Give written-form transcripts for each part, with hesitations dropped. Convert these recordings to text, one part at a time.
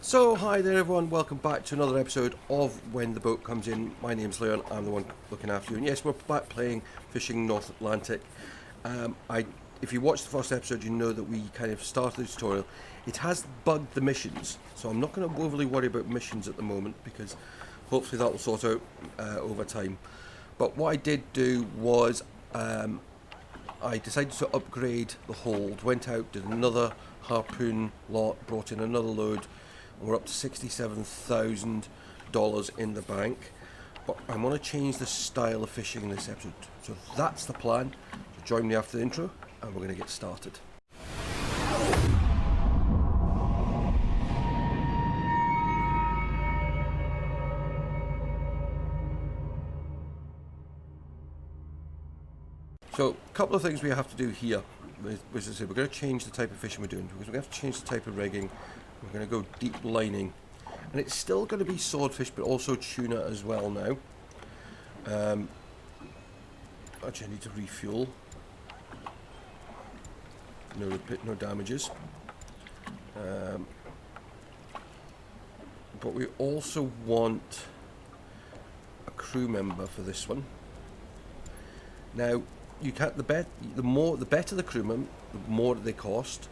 So, hi there everyone, welcome back to another episode of When the Boat Comes In. My name's Leon, I'm the one looking after you. And yes, we're back playing Fishing North Atlantic. If you watched the first episode, you know that we kind of started the tutorial. It has bugged the missions, so I'm not going to overly worry about missions at the moment, because hopefully that will sort out over time. But what I did do was I decided to upgrade the hold, went out, did another harpoon lot, brought in another load. We're up to $67,000 in the bank, but I want to change the style of fishing in this episode. So that's the plan. So join me after the intro and we're going to get started. So a couple of things we have to do here, which is we're going to change the type of fishing we're doing, because we're going to have to change the type of rigging. We're going to go deep lining, and it's still going to be swordfish but also tuna as well now. Actually I need to refuel. No damages. But we also want a crew member for this one. Now you can't, the better the crewmen, the more they cost,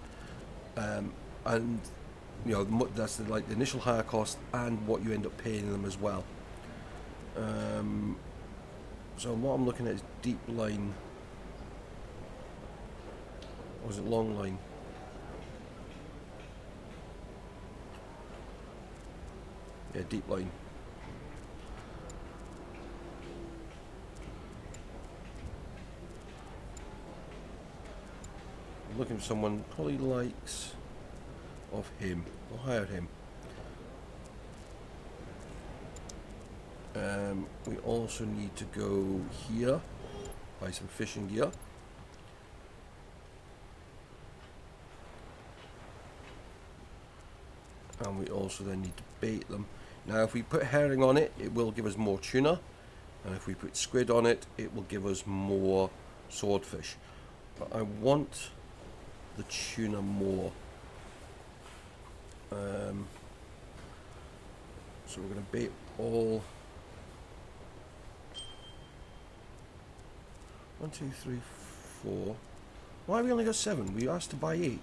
and you know that's the initial hire cost and what you end up paying them as well. So what I'm looking at is deep line, or is it long line? Yeah, deep line. I'm looking for someone probably likes of him. We'll hire him. We also need to go here, buy some fishing gear. And we also then need to bait them. Now if we put herring on it, it will give us more tuna. And if we put squid on it, it will give us more swordfish. But I want the tuna more. So we're going to bait all 1, 2, 3, 4. Why have we only got 7? We asked to buy 8.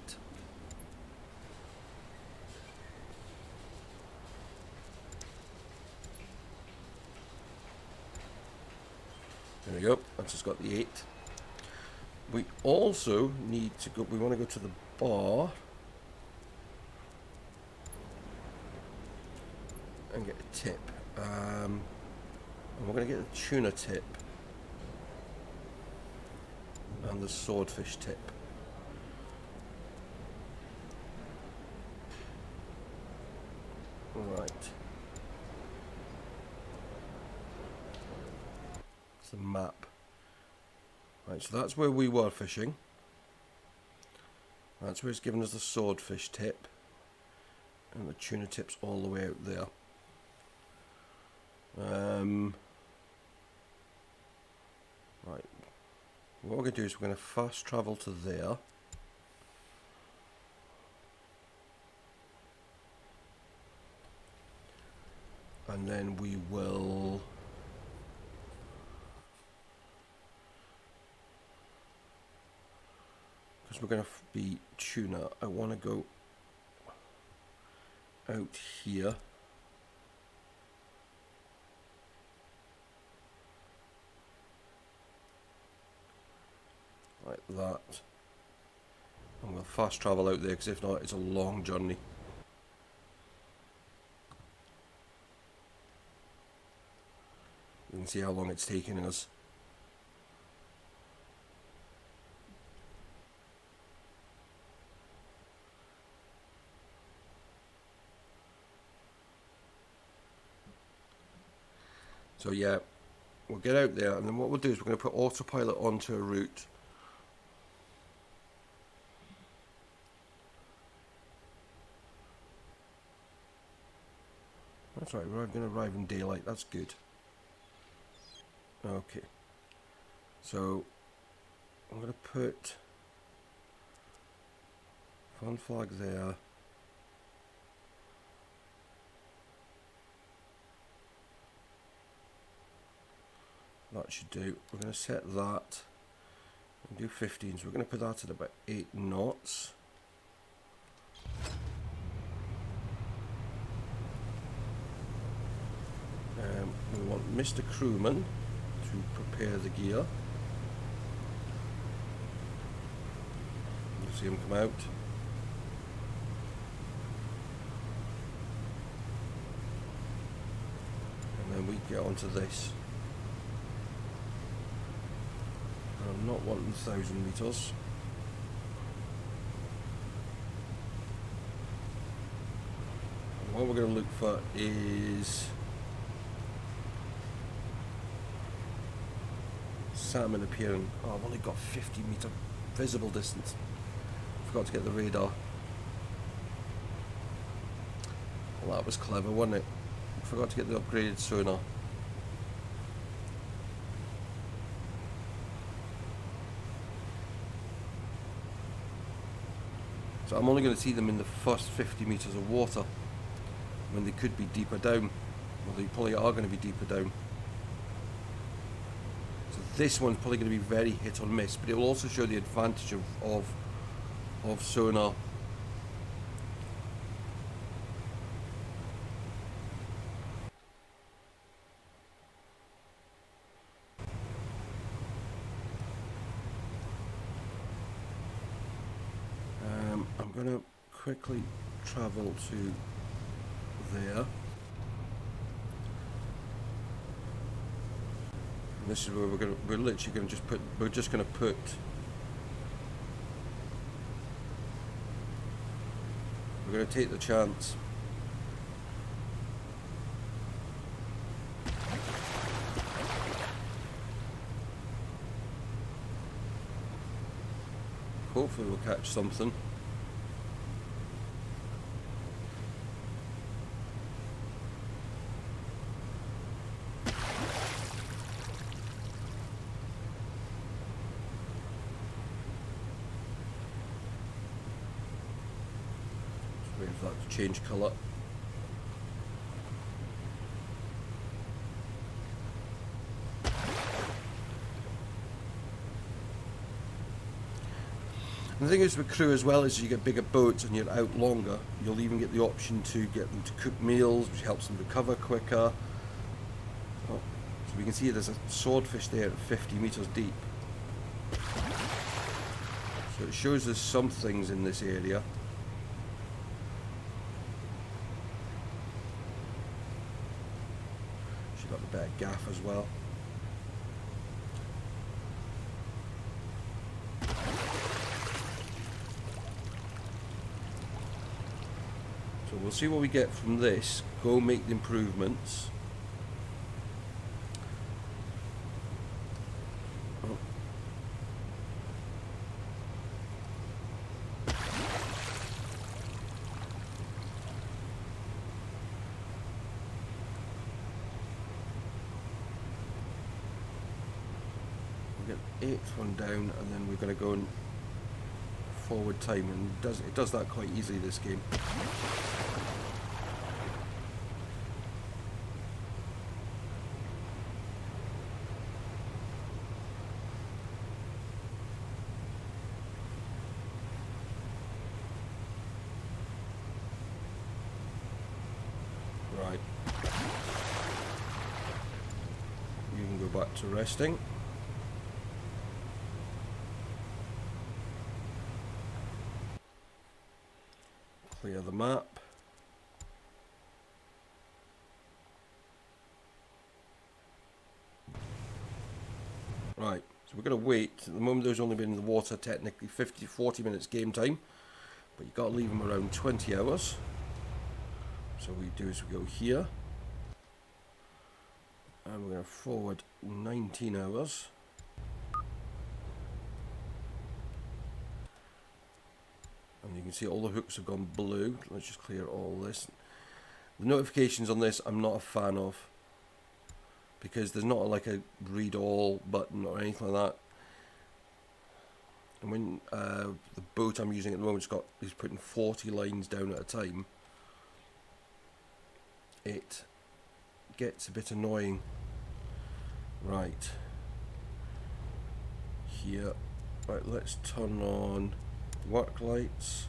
There we go. That's just got the 8. We also need to go. We want to go to the bar and get a tip. And we're going to get the tuna tip and the swordfish tip. Right. It's the map. Right, so that's where we were fishing. That's where it's given us the swordfish tip. And the tuna tip's all the way out there. Right. What we're going to do is we're going to fast travel to there. And then we will... because we're going to be tuna, I want to go out here. Like that. And we'll fast travel out there, because if not, it's a long journey. You can see how long it's taking us. So yeah, we'll get out there, and then what we'll do is we're going to put autopilot onto a route. That's right, we're going to arrive in daylight, that's good. Okay, so I'm going to put fun flag there, that should do. We're going to set that and do 15, so we're going to put that at about 8 knots. We want Mr. Crewman to prepare the gear. You'll see him come out. And then we get onto this. I'm not wanting 1,000 meters. And what we're going to look for is salmon appearing. Oh, I've only got 50 meter visible distance. Forgot to get the radar. Well, that was clever, wasn't it? Forgot to get the upgraded sonar. So I'm only going to see them in the first 50 meters of water, when they could be deeper down. Well, they probably are going to be deeper down. So this one's probably going to be very hit or miss, but it will also show the advantage of sonar. I'm going to quickly travel to there. And this is where we're literally going to just put, we're just going to put we're going to take the chance. Hopefully we'll catch something. Wait for that to change colour. And the thing is with crew as well, is you get bigger boats and you're out longer, you'll even get the option to get them to cook meals, which helps them recover quicker. Oh, so we can see there's a swordfish there at 50 metres deep. So it shows us some things in this area. She's got a bit of gaff as well. So we'll see what we get from this. Go make the improvements. Oh. We'll get the 8th one down, and then we're going to go in forward time, and it does that quite easily, this game. Right. You can go back to resting. Clear the map. Right, so we're going to wait. At the moment there's only been in the water technically 40 minutes game time, but you've got to leave them around 20 hours. So what we do is we go here, and we're going to forward 19 hours. And you can see all the hooks have gone blue. Let's just clear all this. The notifications on this I'm not a fan of, because there's not like a read all button or anything like that. And when the boat I'm using at the moment is putting 40 lines down at a time, it gets a bit annoying. Right. here. Right, let's turn on work lights.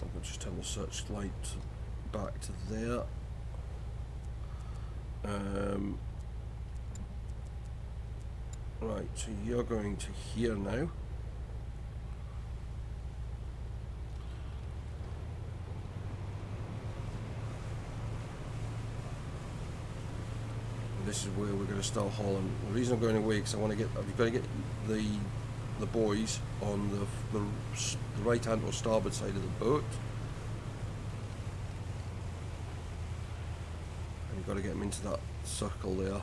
I'll just turn the searchlight back to there. Right, so you're going to here now. This is where we're going to start hauling. The reason I'm going away because I want to get. I've got to get the boys on the right hand or starboard side of the boat, and you've got to get them into that circle there.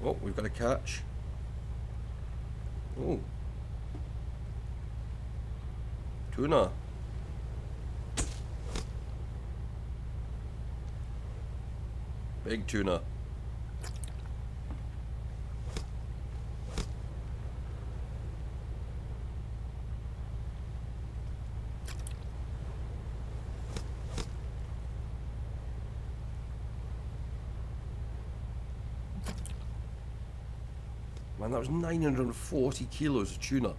Oh, we've got a catch. Oh. Tuna. Big tuna. Man, that was 940 kilos of tuna.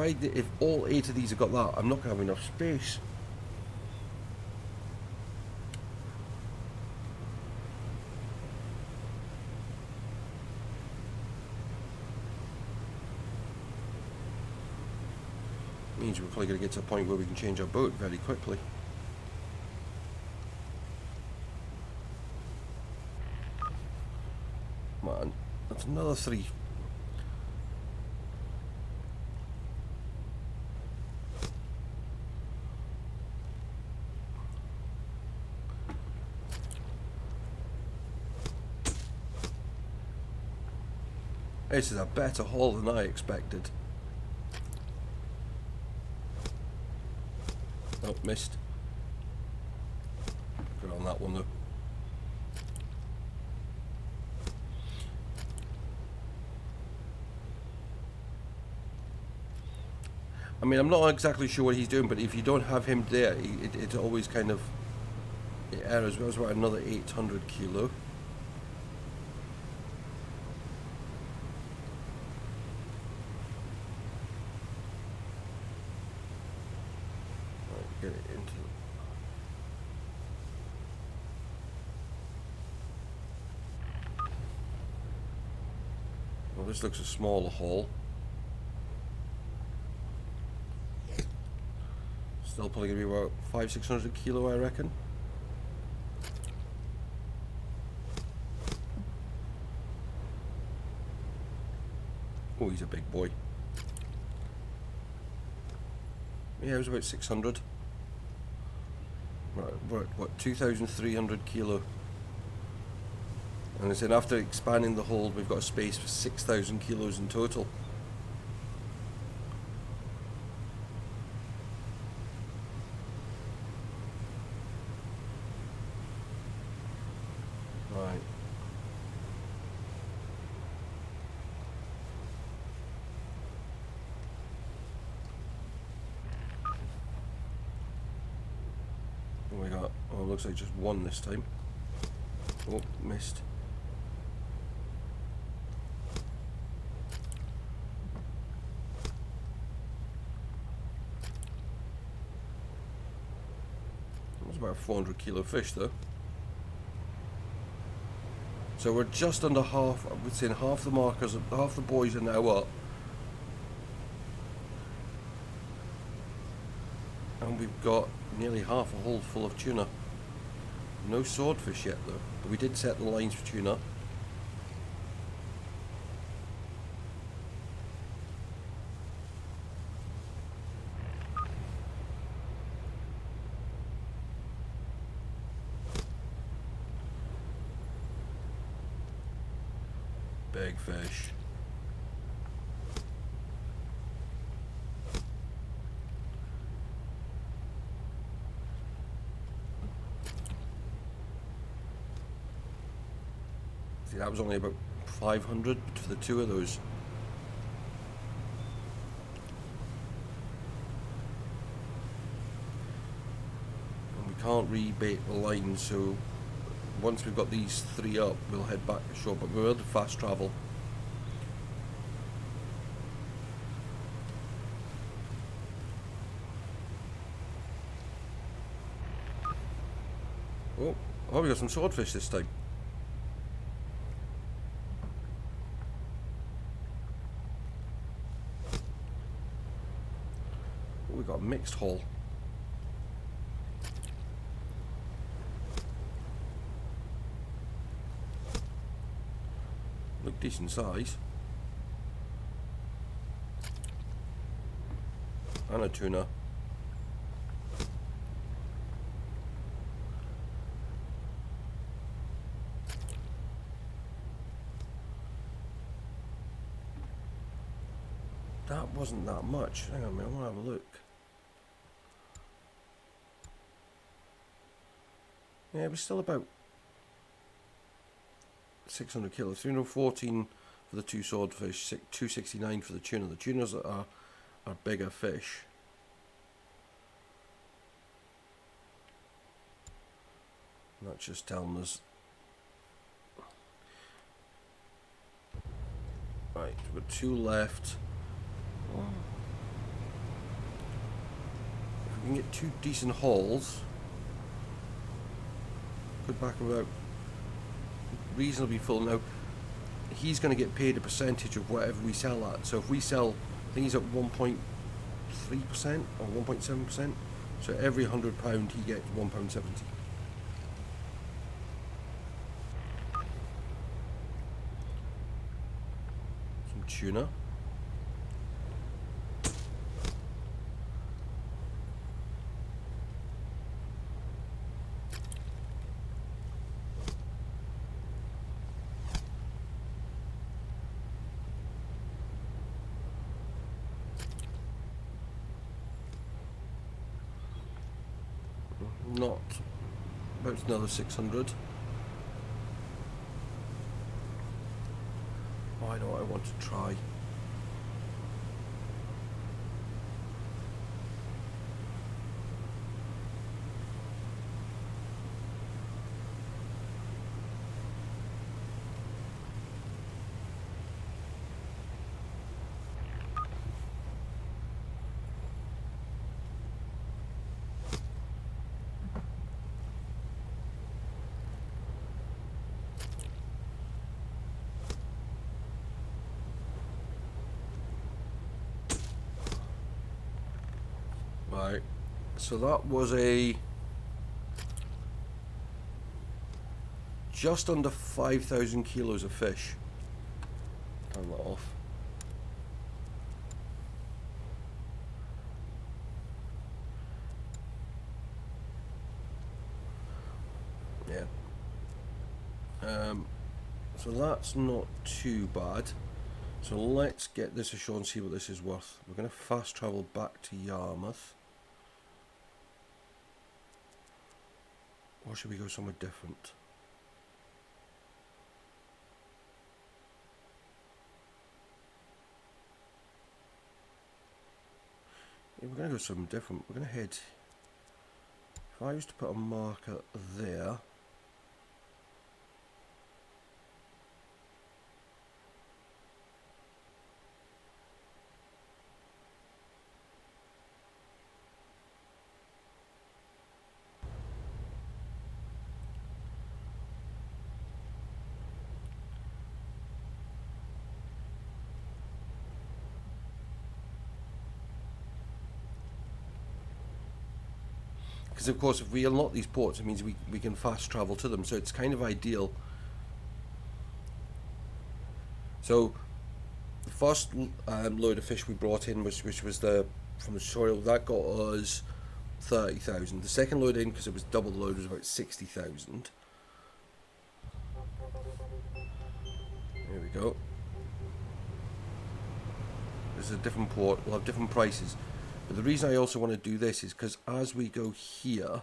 If all 8 of these have got that, I'm not going to have enough space. Means we're probably going to get to a point where we can change our boat very quickly. Man, that's another 3. This is a better haul than I expected. Oh, missed. Good on that one though. I mean, I'm not exactly sure what he's doing, but if you don't have him there, it always kind of errors. That was about another 800 kilo. Right, get it into. Well, this looks a smaller haul. Still probably going to be about 500-600 kilo, I reckon. Oh, he's a big boy. Yeah, it was about 600. Right, we're at what, 2,300 kilo. And I said after expanding the hold, we've got a space for 6,000 kilos in total. Right. What we got? Oh, it looks like just one this time. Oh, missed. That's about a 400 kilo fish though. So we're just under half, I would say half the markers, half the boys are now up. And we've got nearly half a hold full of tuna. No swordfish yet though, but we did set the lines for tuna. Big fish. See, that was only about 500 for the two of those. And we can't rebait the line, so once we've got these three up, we'll head back to shore, but we're able to fast travel. Oh, we got some swordfish this time. Oh, we got a mixed haul. Look decent size. And a tuna. That wasn't that much. Hang on a minute, I want to have a look. Yeah, it was still about 600 kilos. 314 for the two swordfish, 269 for the tuna. The tunas are bigger fish. And that's just telling us. Right, we've got two left. If we can get two decent hauls, good back about reasonably full. Now he's going to get paid a percentage of whatever we sell at. So if we sell, I think he's at 1.3% or 1.7%. So every £100 he gets £1.70. Some tuna. Not about another 600. Oh, I know what I want to try. Right, so that was a just under 5,000 kilos of fish. Turn that off. Yeah. So that's not too bad. So let's get this ashore and see what this is worth. We're going to fast travel back to Yarmouth. Or should we go somewhere different? Yeah, we're going to go somewhere different. We're going to head... If I was to put a marker there... Because of course if we unlock these ports it means we can fast travel to them, so it's kind of ideal. So the first load of fish we brought in, which was from the soil, that got us 30,000. The second load in, because it was double the load, was about 60,000. There we go. This is a different port, we'll have different prices. But the reason I also want to do this is because as we go here,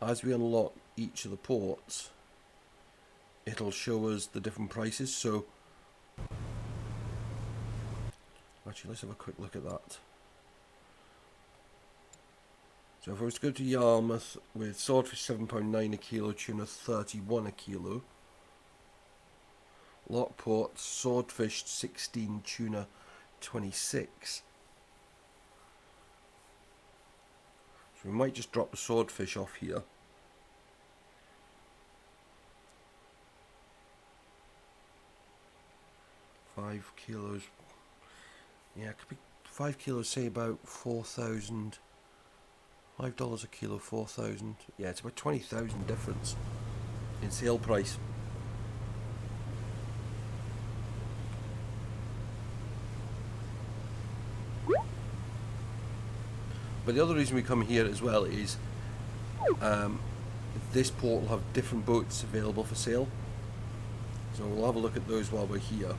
as we unlock each of the ports, it'll show us the different prices. So actually, let's have a quick look at that. So if I was to go to Yarmouth with swordfish £7.9 a kilo, tuna 31 a kilo. Lockport, swordfish 16, tuna 26. So we might just drop the swordfish off here. £5 Yeah, it could be 5 kilos, say about 4,000. $5 a kilo, 4,000. Yeah, it's about 20,000 difference in sale price. But the other reason we come here as well is this port will have different boats available for sale. So we'll have a look at those while we're here.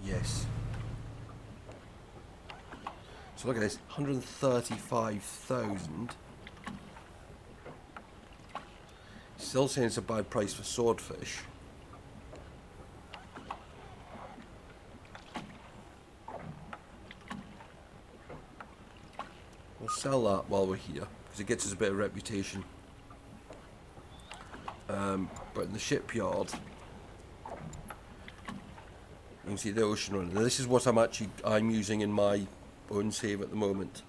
Yes. So look at this, 135,000. Still saying it's a bad price for swordfish. We'll sell that while we're here, because it gets us a bit of reputation. But in the shipyard, you can see the ocean runner. Now this is what I'm using in my own save at the moment.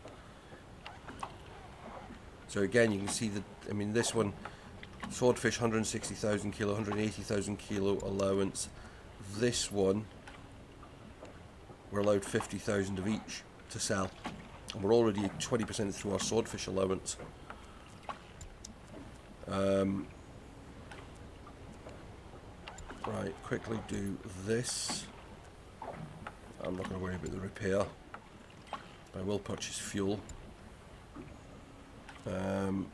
So again, you can see that, I mean, this one, swordfish 160,000 kilo, 180,000 kilo allowance. This one, we're allowed 50,000 of each to sell. And we're already 20% through our swordfish allowance. Right, quickly do this. I'm not going to worry about the repair. I will purchase fuel. Oh,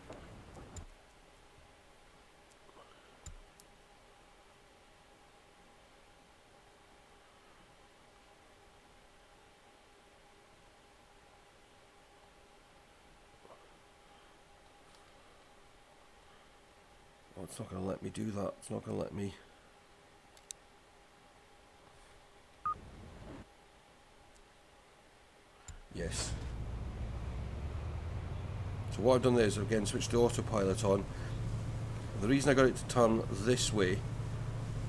it's not going to let me do that. It's not going to let me. Yes. So what I've done there is again switched the autopilot on. The reason I got it to turn this way,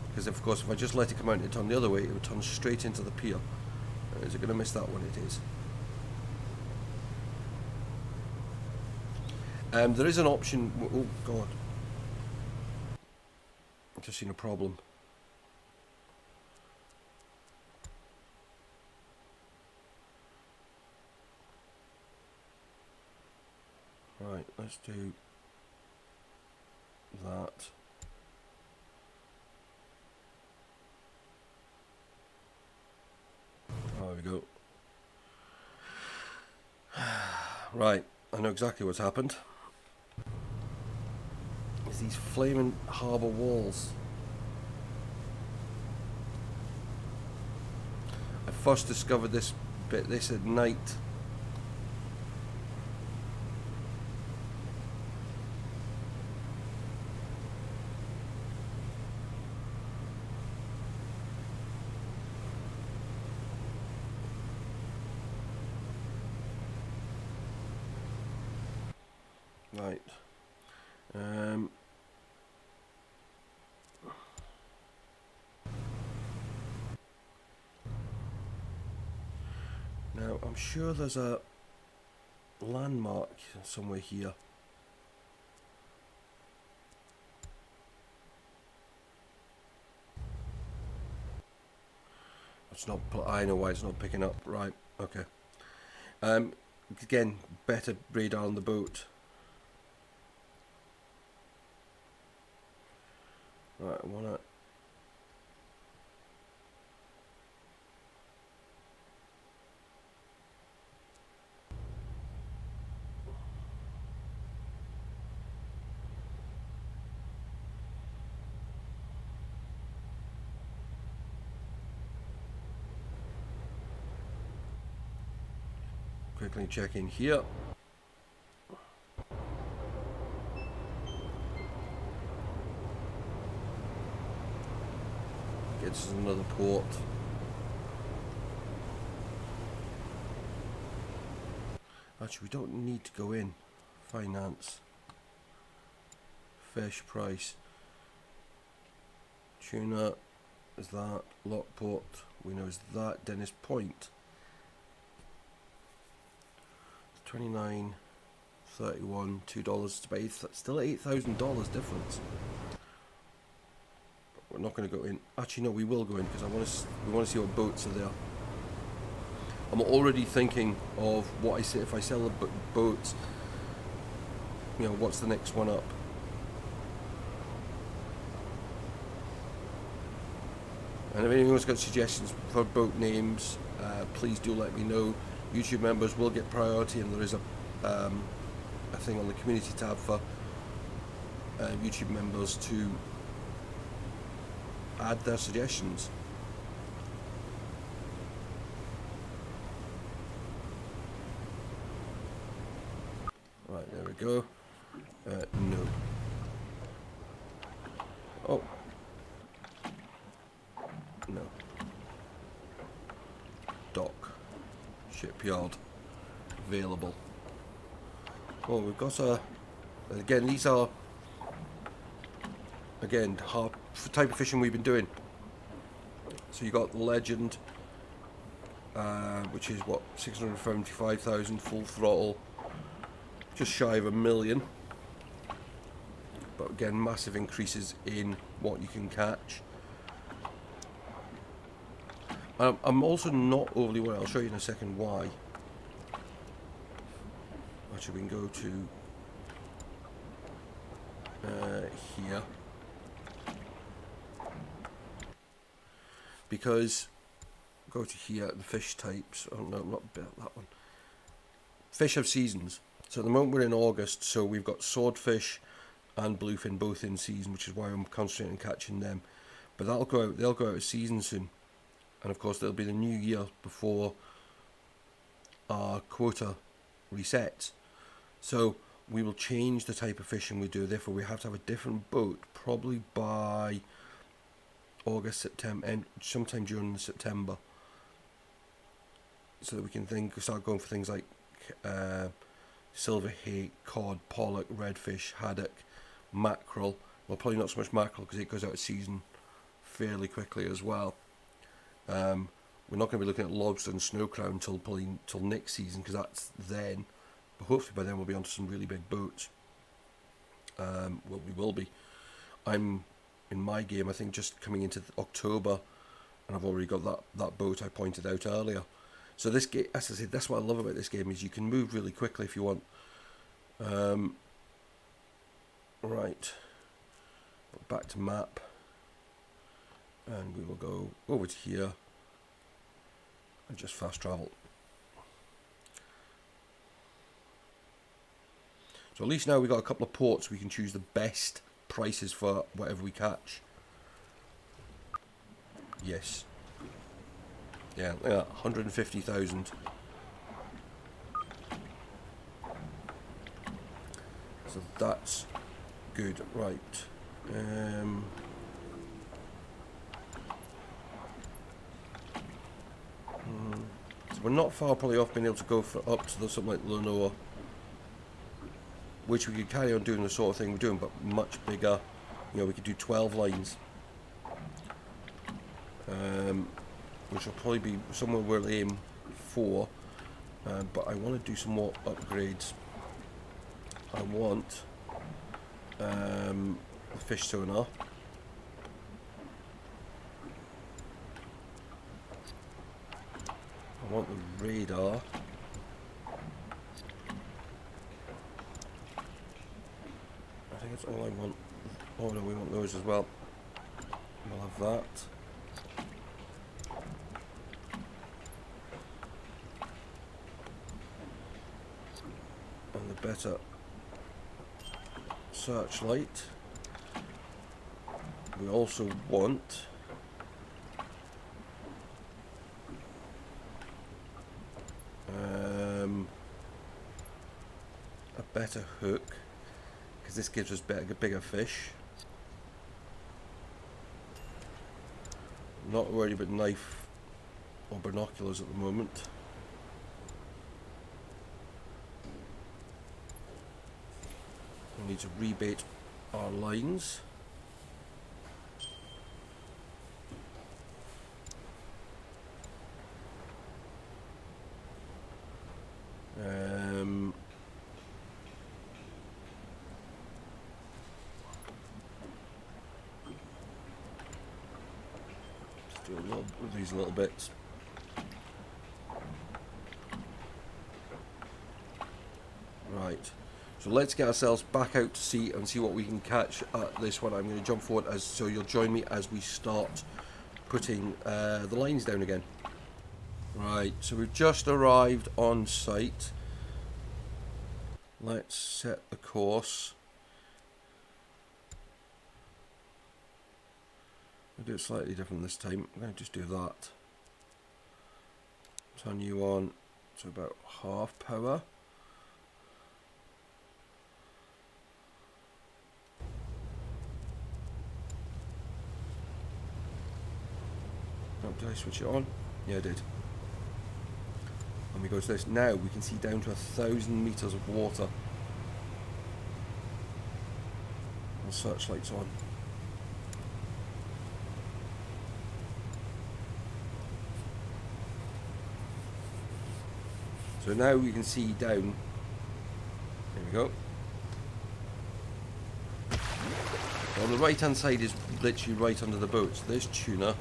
because of course if I just let it come out and turn the other way, it would turn straight into the pier. Is it going to miss that one? It is. There is an option. Oh God! I've just seen a problem. Right, let's do that. There we go. Right, I know exactly what's happened. It's these flaming harbour walls. I first discovered this at night. Right. Now, I'm sure there's a landmark somewhere here. It's not. I know why it's not picking up. Right. Okay. Again, better radar on the boat. Right, I wanna. quickly check in here. Gets us another port. Actually, we don't need to go in. Finance. Fish price. Tuna is that. Lockport, we know is that. Dennis Point. 29, 31, $2 to pay. Still $8,000 difference. But we're not going to go in. Actually, no, we will go in because we want to see what boats are there. I'm already thinking of what I say if I sell the boats. You know, what's the next one up? And if anyone's got suggestions for boat names, please do let me know. YouTube members will get priority, and there is a thing on the community tab for YouTube members to add their suggestions. Right, there we go. No. Oh. No. Dock. Shipyard. Available. Oh, we've got a... Again, these are... Again, type of fishing we've been doing. So you got the Legend, which is what, 675,000 full throttle. Just shy of $1 million. But again, massive increases in what you can catch. I'm also not overly worried. I'll show you in a second why. Actually, we can go to here, because go to here, the fish types. Oh no, not that one. Fish have seasons. So at the moment we're in August, so we've got swordfish and bluefin both in season, which is why I'm concentrating on catching them. But that'll go out. They'll go out of season soon. And of course, there'll be the new year before our quota resets. So we will change the type of fishing we do. Therefore, we have to have a different boat, probably by August, September, and sometime during September, so that we can start going for things like silver hake, cod, pollock, redfish, haddock, mackerel. Well, probably not so much mackerel because it goes out of season fairly quickly as well. We're not going to be looking at lobster and snow crown until next season, because that's then. But hopefully by then we'll be onto some really big boats. Well, we will be. I'm in my game, I think, just coming into October, and I've already got that boat I pointed out earlier. So this game, as I said, that's what I love about this game, is you can move really quickly if you want. Right. Back to map. And we will go over to here and just fast travel. So at least now we've got a couple of ports we can choose the best prices for whatever we catch. Yes. Yeah, 150,000. So that's good. Right. So we're not far probably off being able to go up to something like Lenoa, which we could carry on doing the sort of thing we're doing, but much bigger. You know, we could do 12 lines, which will probably be somewhere we'll aim for. But I want to do some more upgrades. I want the fish sonar. I want the radar. I think that's all I want. Oh no, we want those as well. We'll have that. And the better searchlight. We also want a better hook, because this gives us bigger fish. Not worried about knife or binoculars at the moment. We need to rebait our lines. Just do a little of these little bits. Right, so let's get ourselves back out to sea and see what we can catch at this one. I'm going to jump forward so you'll join me as we start putting the lines down again. Right, so we've just arrived on site. Let's set the course. I'll do it slightly different this time. I'm going to just do that. Turn you on to about half power. Oh, did I switch it on? Yeah, I did. And we go to this. Now we can see down to 1,000 meters of water. And searchlights on. So now we can see down. There we go. On the right hand side is literally right under the boat. So there's tuna.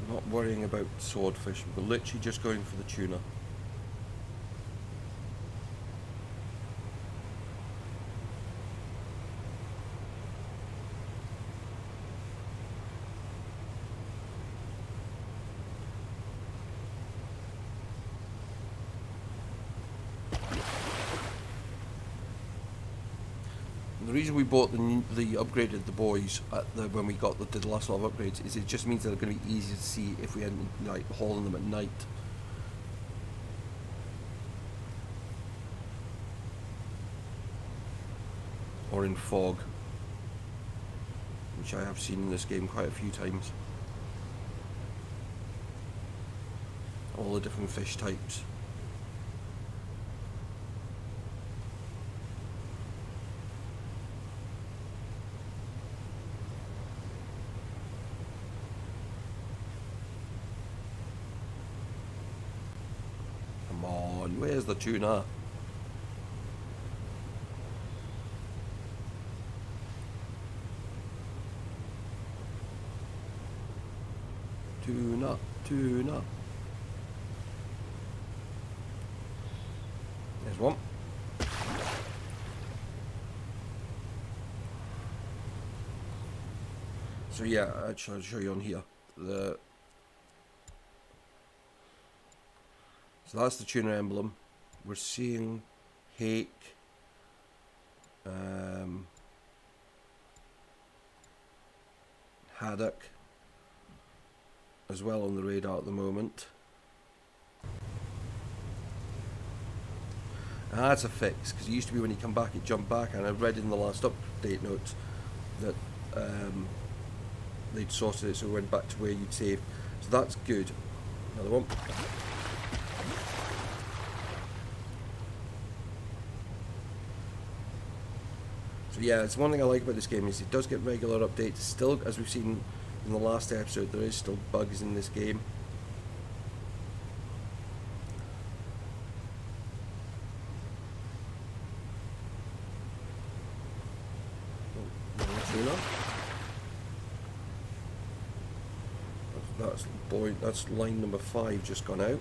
Not worrying about swordfish, we're literally just going for the tuna. The reason we bought the upgraded the boys at when we got did the last lot of upgrades is it just means they're going to be easier to see if we end like hauling them at night. Or in fog, which I have seen in this game quite a few times. All the different fish types. Where's the tuna? Tuna, tuna. There's one. So yeah, actually I'll show you on here. So that's the tuna emblem. We're seeing hake, haddock as well on the radar at the moment. And that's a fix, because it used to be when you come back it jumped back, and I read in the last update notes that they'd sorted it so it went back to where you'd saved. So that's good. Another one. So yeah, it's one thing I like about this game is it does get regular updates. Still, as we've seen in the last episode, there is still bugs in this game. That's line number 5 just gone out. And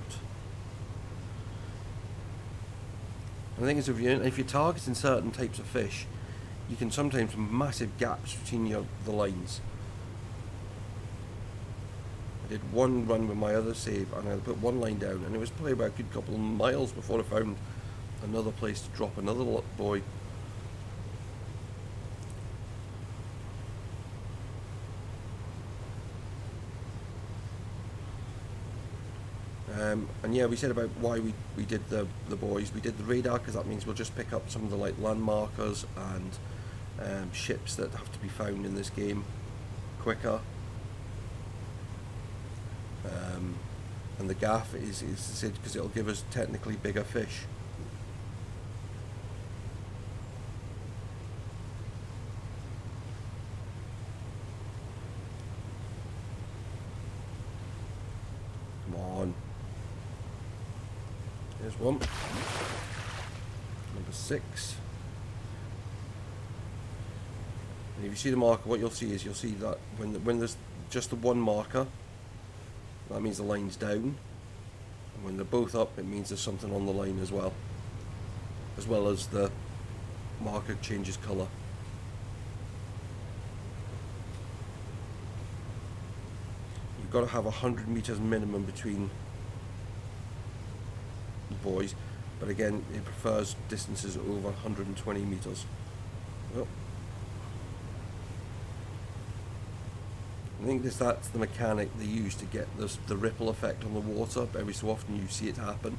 the thing is, if you're targeting certain types of fish, you can sometimes have massive gaps between the lines. I did one run with my other save and I put one line down, and it was probably about a good couple of miles before I found another place to drop another buoy. And yeah, we said about why we did the buoys. We did the radar because that means we'll just pick up some of the like land markers and ships that have to be found in this game quicker. And the gaff is because it'll give us technically bigger fish. Come on. Here's one. Number 6. And if you see the marker, what you'll see is that when there's just the one marker, that means the line's down. And when they're both up, it means there's something on the line as well as the marker changes colour. You've got to have 100 metres minimum between the buoys, but again, it prefers distances over 120 metres. Well, I think that's the mechanic they use to get the ripple effect on the water. Every so often you see it happen.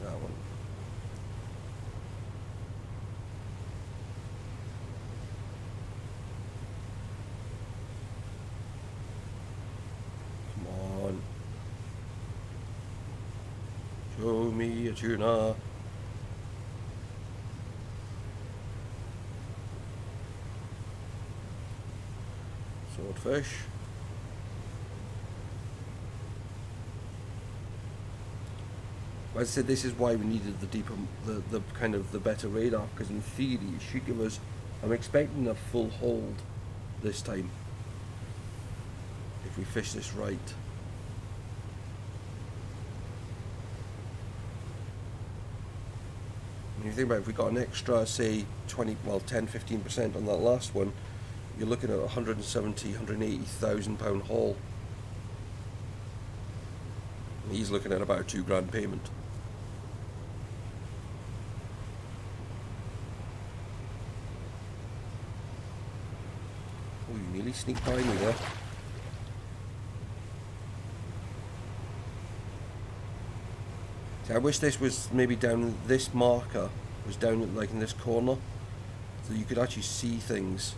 That one. Come on. Show me a tuna. Swordfish. As I said, this is why we needed the deeper, the kind of the better radar, because in theory it should give us. I'm expecting a full hold this time if we fish this right. When you think about it, if we got an extra, say 10-15% on that last one, you're looking at 170,000-180,000 pound haul. And he's looking at about a £2,000 payment. Oh, you nearly sneaked by me there. See, I wish this was maybe down, this marker was down like in this corner, so you could actually see things.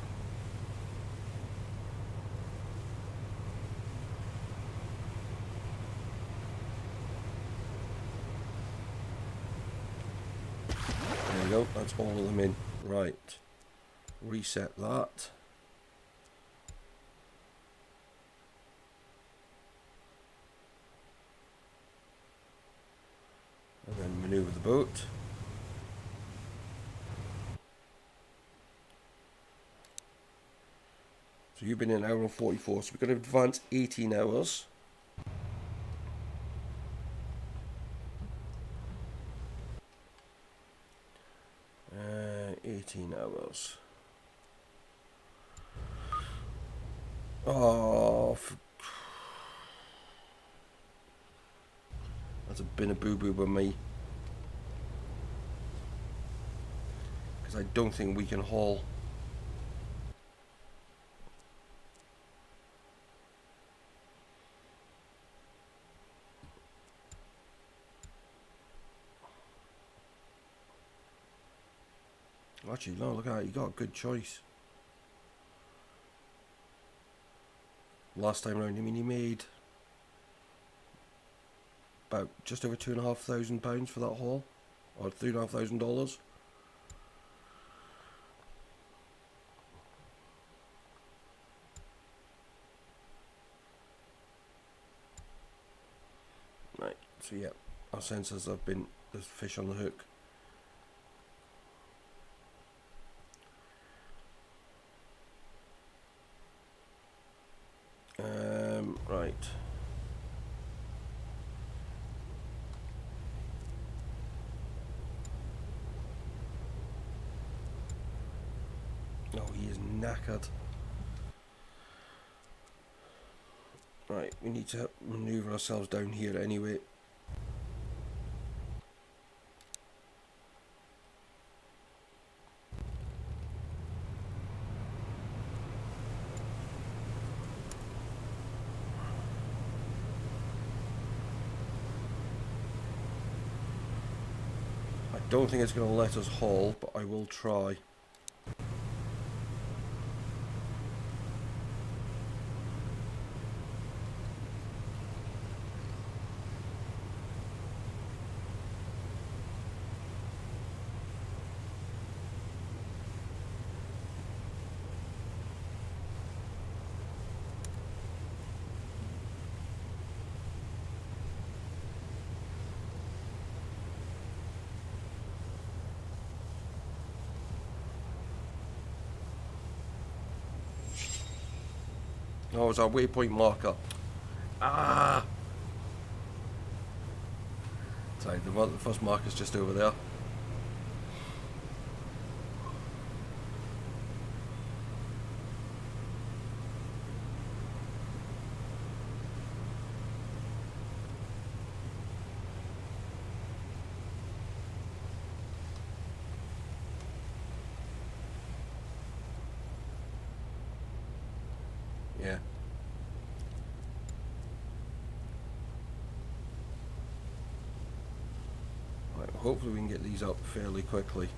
That's all of them in. Right. Reset that. And then maneuver the boat. So you've been in an hour and 44, so we're going to advance 18 hours. 18 hours. Oh, that's been a boo-boo by me. Because I don't think we can haul. Actually, no, look at that, you got a good choice. Last time round, I mean, he made about just over £2,500 for that haul, or $3,500. Right, so yeah, our sensors have been, there's fish on the hook. Right. Oh, he is knackered. Right, we need to maneuver ourselves down here anyway. don't think it's going to let us haul, but I will try. Oh, it's our waypoint marker. Ah! Sorry, the first marker's just over there. Yeah. Right, hopefully we can get these up fairly quickly.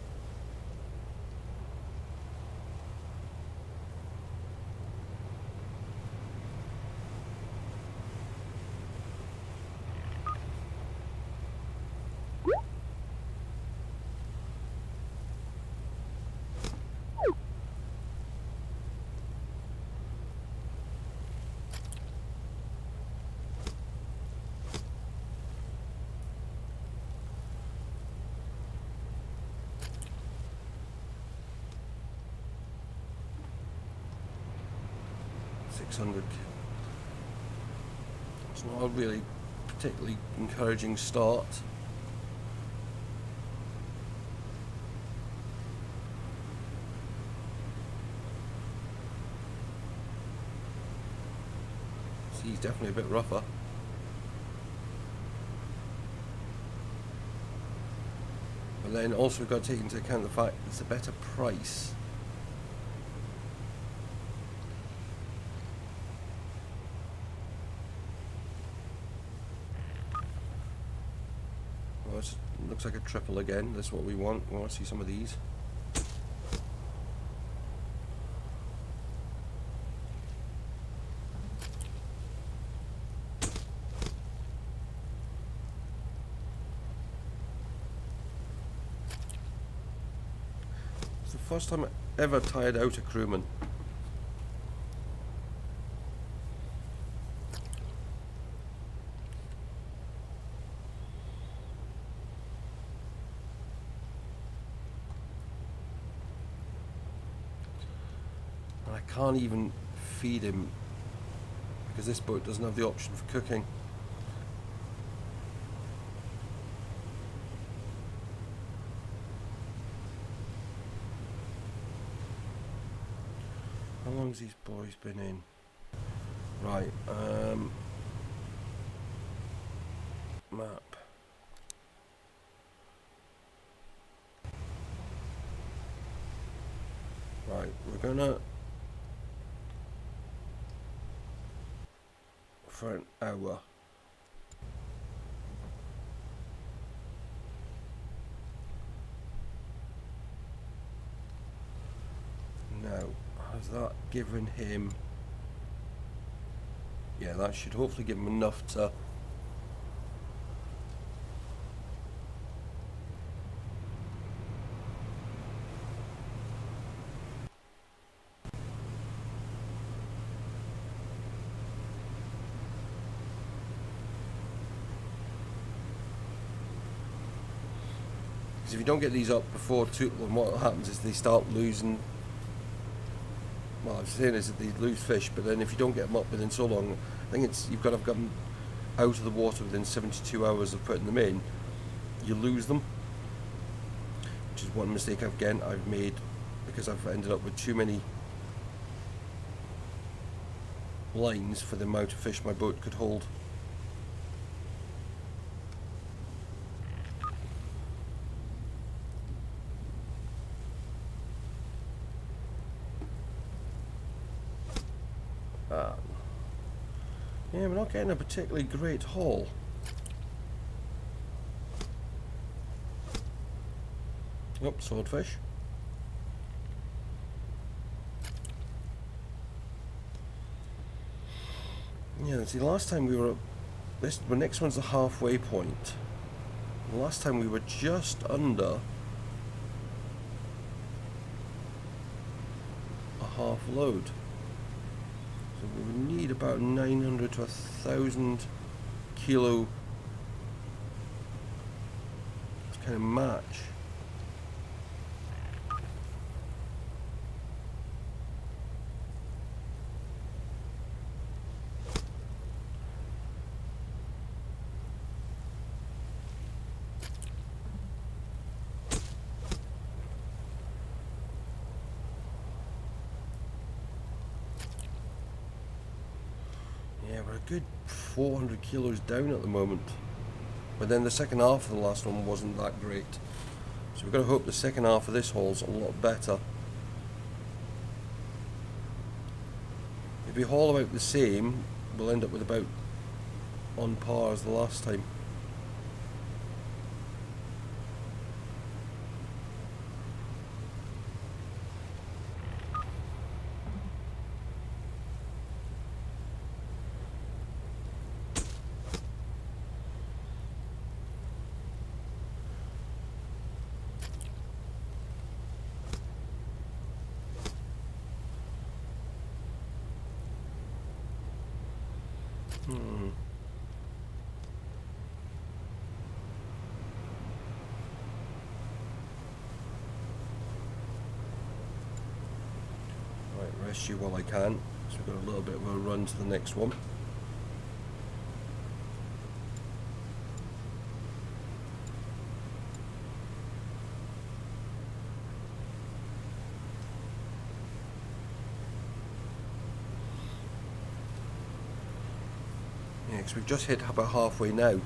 It's not a really particularly encouraging start. Sea's definitely a bit rougher. But then also we've got to take into account the fact it's a better price. Looks like a triple again. That's what we want. We want to see some of these. It's the first time I ever tired out a crewman. Can't even feed him because this boat doesn't have the option for cooking. How long has these boys been in? Right, map. Right, we're gonna for an hour. Now, has that given him... Yeah, that should hopefully give him enough to... If you don't get these up before too long, what happens is they start losing. Well, I'm saying is that they lose fish, but then if you don't get them up within so long, I think it's you've got to have them out of the water within 72 hours of putting them in. You lose them, which is one mistake I've made because I've ended up with too many lines for the amount of fish my boat could hold. Yeah, we're not getting a particularly great haul. Oh, swordfish. Yeah, see, last time we were... The next one's the halfway point. Last time we were just under a half load. So we would need about 900 to 1,000 kilo to kind of match. Yeah, we're a good 400 kilos down at the moment. But then the second half of the last one wasn't that great. So we've got to hope the second half of this haul's a lot better. If we haul about the same, we'll end up with about on par as the last time. Right, rest you while I can. So we've got a little bit of a run to the next one. Yeah, because we've just hit about halfway now.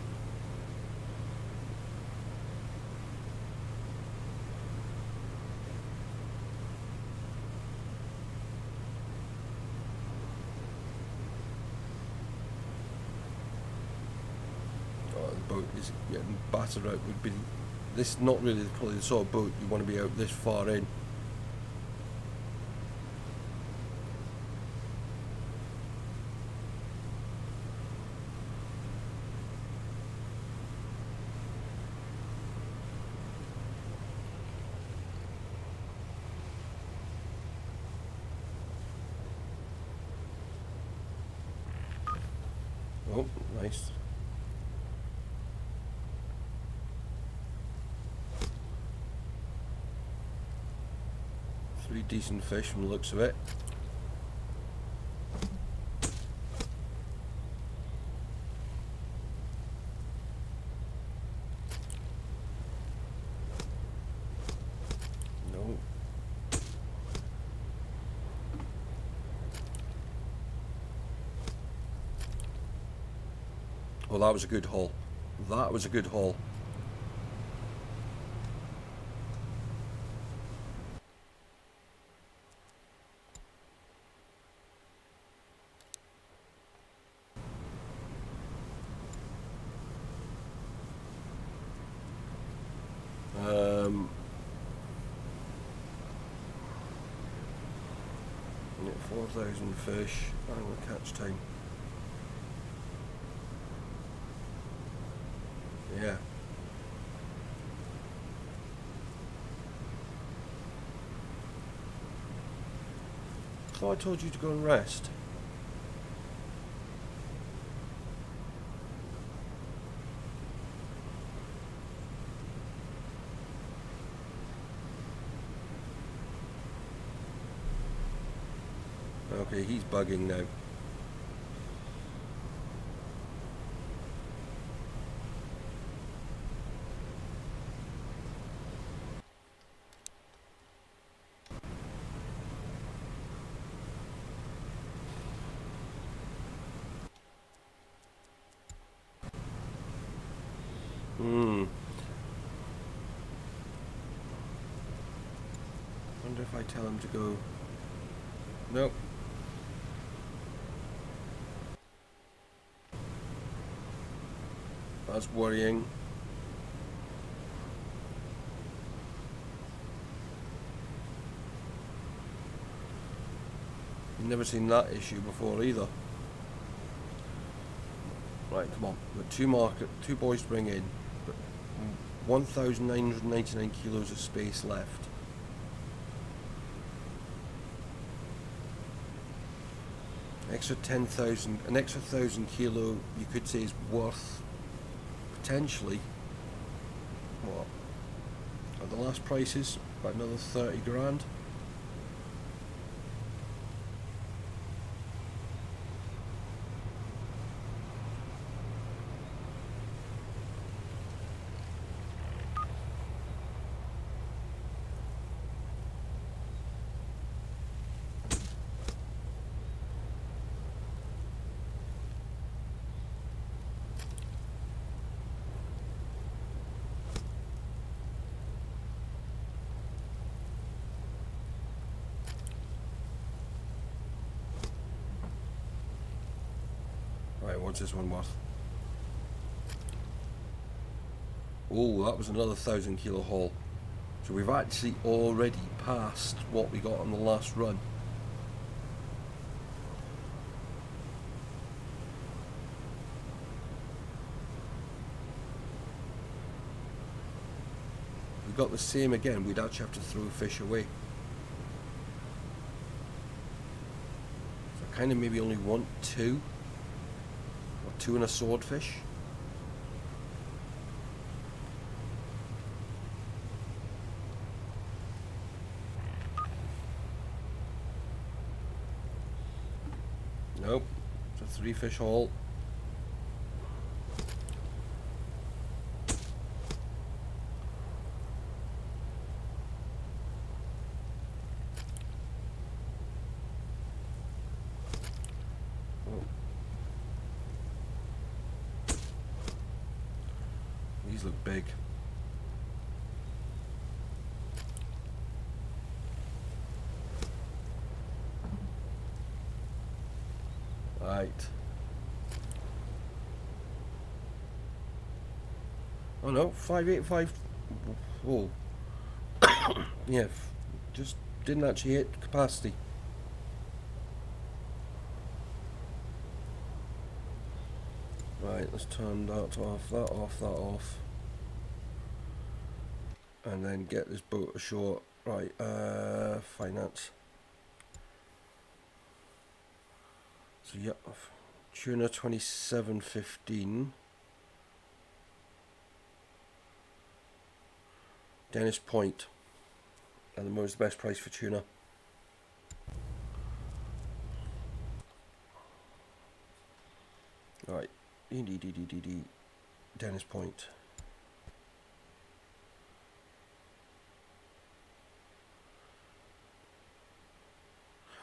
Boat is getting battered out. Would be this not really probably the sort of boat you want to be out this far in. Oh, nice. Three decent fish from the looks of it. No. Well, that was a good haul. That was a good haul. Um, 4,000 fish. I'm gonna catch time. Yeah. So I told you to go and rest. Okay, he's bugging now. Wonder if I tell him to go. Nope. That's worrying. Never seen that issue before either. Right, come on. We've got two boys to bring in, but 1,999 kilos of space left. An extra 1,000 kilo, you could say, is worth potentially what? At the last prices, about another 30 grand. Right, what's this one worth? Oh, that was another 1,000 kilo haul. So we've actually already passed what we got on the last run. If we got the same again, we'd actually have to throw fish away. So I kind of maybe only want two. Or two and a swordfish. Nope, it's a 3-fish haul. These look big. Right. Oh no, 585. Whoa. Yeah, just didn't actually hit capacity. Right, let's turn that off, that off, that off. And then get this boat ashore. Right, finance. So yeah, tuna 27.15. Dennis Point. At the moment, the best price for tuna. Right, Dennis Point.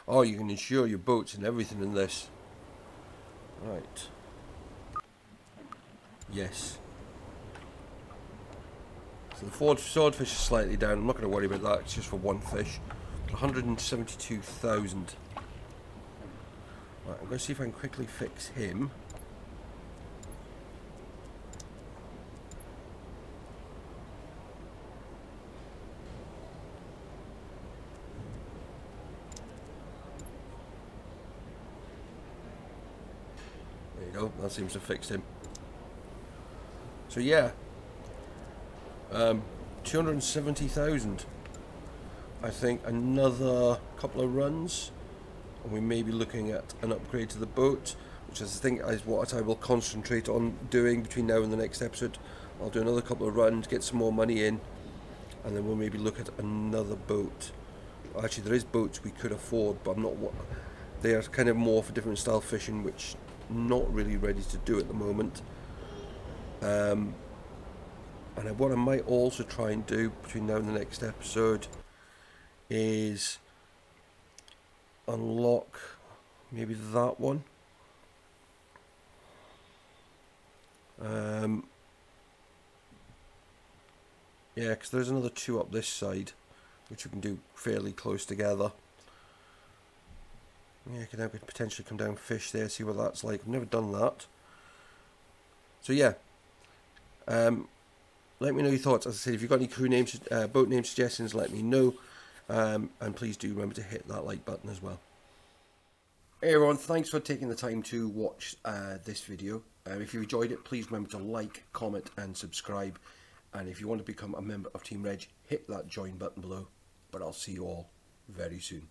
Oh, you can insure your boats and everything in this. Right. Yes. So the swordfish is slightly down. I'm not going to worry about that. It's just for one fish. 172,000. Right, I'm going to see if I can quickly fix him. There you go. That seems to have fixed him. So yeah. 270,000. I think another couple of runs and we may be looking at an upgrade to the boat, which I think is what I will concentrate on doing between now and the next episode. I'll do another couple of runs, get some more money in, and then we'll maybe look at another boat. Actually, there is boats we could afford, but I'm not. They are kind of more for different style fishing, which I'm not really ready to do at the moment. And what I might also try and do between now and the next episode is unlock maybe that one. Yeah, because there's another two up this side, which we can do fairly close together. Yeah, I could now potentially come down and fish there, see what that's like. I've never done that. So yeah, let me know your thoughts. As I said, if you've got any crew names, boat name suggestions, let me know. And please do remember to hit that like button as well. Hey everyone, thanks for taking the time to watch this video. If you enjoyed it, please remember to like, comment and subscribe. And if you want to become a member of Team Reg, hit that join button below. But I'll see you all very soon.